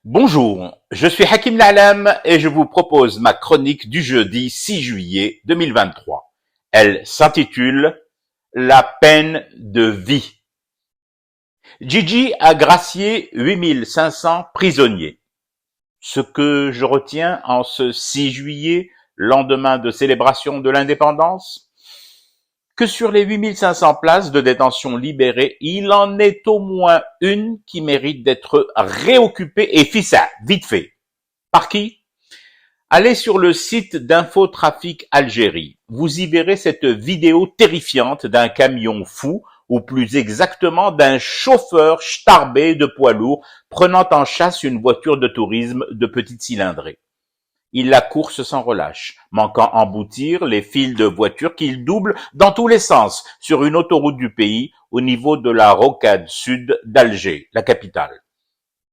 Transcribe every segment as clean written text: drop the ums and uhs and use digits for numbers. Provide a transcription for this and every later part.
Bonjour, je suis Hakim La'Alam et je vous propose ma chronique du jeudi 6 juillet 2023. Elle s'intitule La peine de vie. Gigi a gracié 8500 prisonniers. Ce que je retiens en ce 6 juillet, lendemain de célébration de l'indépendance, que sur les 8500 places de détention libérées, il en est au moins une qui mérite d'être réoccupée et ça, vite fait. Par qui? Allez sur le site d'Infotrafic Algérie. Vous y verrez cette vidéo terrifiante d'un camion fou, ou plus exactement d'un chauffeur starbé de poids lourd prenant en chasse une voiture de tourisme de petite cylindrée. Il la course sans relâche, manquant emboutir les files de voitures qu'il double dans tous les sens sur une autoroute du pays au niveau de la rocade sud d'Alger, la capitale.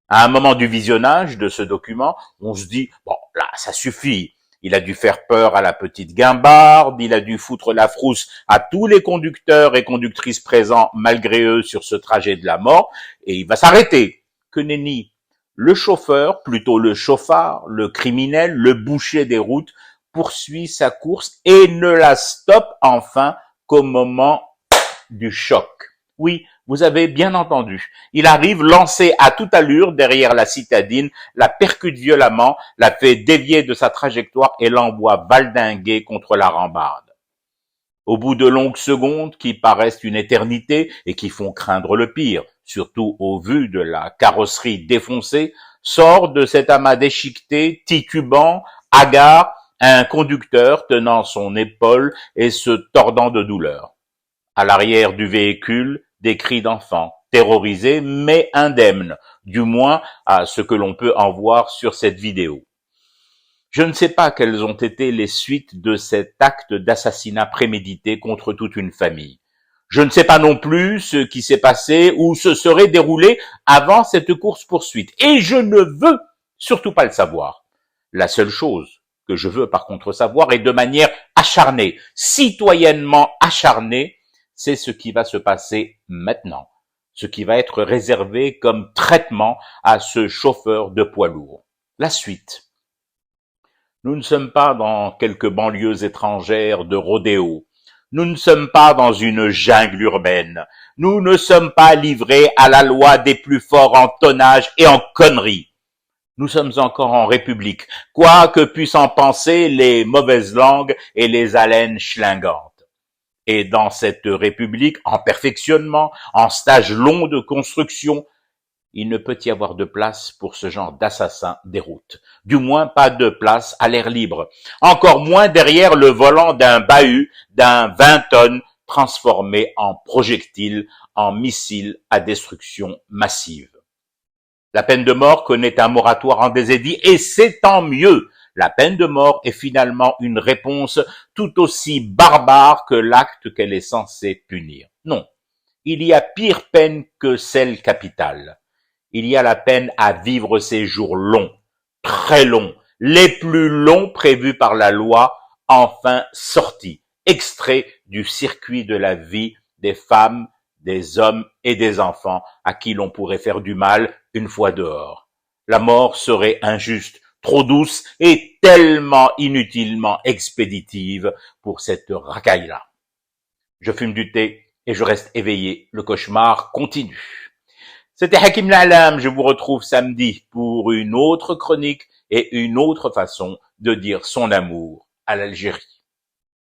À un moment du visionnage de ce document, on se dit, bon, là, ça suffit. Il a dû faire peur à la petite guimbarde, il a dû foutre la frousse à tous les conducteurs et conductrices présents malgré eux sur ce trajet de la mort, et il va s'arrêter. Que nenni. Le chauffeur, plutôt le chauffard, le criminel, le boucher des routes, poursuit sa course et ne la stoppe enfin qu'au moment du choc. Oui, vous avez bien entendu. Il arrive lancé à toute allure derrière la citadine, la percute violemment, la fait dévier de sa trajectoire et l'envoie valdinguer contre la rambarde. Au bout de longues secondes qui paraissent une éternité et qui font craindre le pire, surtout au vu de la carrosserie défoncée, sort de cet amas déchiqueté, titubant, hagard, un conducteur tenant son épaule et se tordant de douleur. À l'arrière du véhicule, des cris d'enfants, terrorisés mais indemnes, du moins à ce que l'on peut en voir sur cette vidéo. Je ne sais pas quelles ont été les suites de cet acte d'assassinat prémédité contre toute une famille. Je ne sais pas non plus ce qui s'est passé ou se serait déroulé avant cette course-poursuite. Et je ne veux surtout pas le savoir. La seule chose que je veux par contre savoir, et de manière acharnée, citoyennement acharnée, c'est ce qui va se passer maintenant, ce qui va être réservé comme traitement à ce chauffeur de poids lourd. La suite. Nous ne sommes pas dans quelques banlieues étrangères de rodéo. Nous ne sommes pas dans une jungle urbaine. Nous ne sommes pas livrés à la loi des plus forts en tonnage et en conneries. Nous sommes encore en République, quoi que puissent en penser les mauvaises langues et les haleines schlingantes. Et dans cette République, en perfectionnement, en stage long de construction, il ne peut y avoir de place pour ce genre d'assassin des routes. Du moins pas de place à l'air libre. Encore moins derrière le volant d'un bahut d'un 20 tonnes transformé en projectile, en missile à destruction massive. La peine de mort connaît un moratoire en désédit et c'est tant mieux. La peine de mort est finalement une réponse tout aussi barbare que l'acte qu'elle est censée punir. Non, il y a pire peine que celle capitale. Il y a la peine à vivre ces jours longs, très longs, les plus longs prévus par la loi, enfin sortis, extraits du circuit de la vie des femmes, des hommes et des enfants à qui l'on pourrait faire du mal une fois dehors. La mort serait injuste, trop douce et tellement inutilement expéditive pour cette racaille-là. Je fume du thé et je reste éveillé, le cauchemar continue. C'était Hakim La'Alam, je vous retrouve samedi pour une autre chronique et une autre façon de dire son amour à l'Algérie.